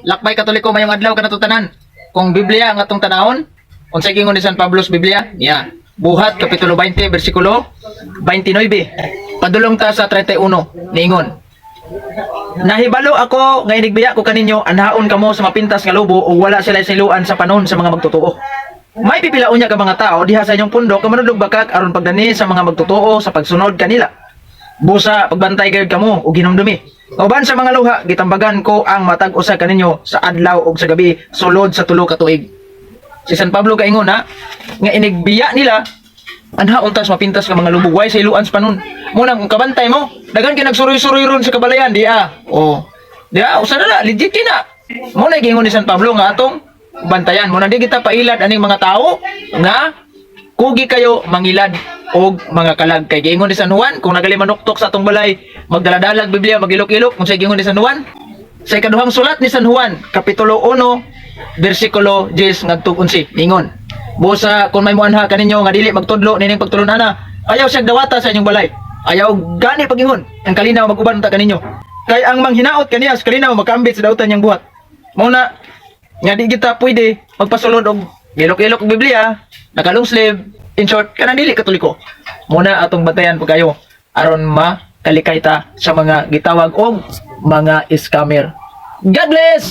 lakbay Katoliko mayong adlaw kanatong tanan. Kung Biblia ang atong tanahon, unsay gingon ni San Pablo sa Biblia? Yeah. Buhat kapitulo 20 bersikulo 29. Padulong ta sa 31 niingon. Nahibalo ako nga inigbiya ko kaninyo anhaon kamo sa mapintas nga lobo o wala sila siluan sa panon sa mga magtotoo. May pipilaon niya ka mga tao diha sa inyong pundok nga manudlog bakak aron pagdani sa mga magtotoo sa pagsunod kanila. Busa pagbantay gayud kamo og hinumdumi. Uban sa mga luha gitambagan ko ang matag usa kaninyo sa adlaw ug sa gabi sulod sa tulo ka tuig. Si San Pablo kaingon ha nga inigbiya nila anhaon tas mapintas ka mga lubog way sa iluan sa panon. Muna kung kabantay mo daghan kay nagsuroy-suroy ron sa kabalayan di Di usa na legit na. Muna gingon ni San Pablo nga atong bantayan mo na di kita pailad aning mga tao nga kugi kayo mangilad og mga kalag kay giingon ni San Juan kung nagali manuktok sa atong balay magdaladalag Biblia magilok-ilok kung say giingon ni San Juan sa ikaduhang sulat ni San Juan kapitulo 1 bersikulo 10 ngadto 11 ingon busa kung may muanha kaninyo nga dili magtudlo nining pagtulunana ayaw siya dawata sa inyong balay ayaw gani pagingon ang kalinaw maguban ta kaninyo kay ang manghinaot kaniya sa kalinaw makaambit sa dautan niyang buhat muna nga di kita pwede magpasulod og ilok-ilok og Biblia, nakalong sleeve, in short, kanang dili Katoliko. Muna atong batayan po kayo aron makalikay ta sa mga gitawag og mga scammer. God bless!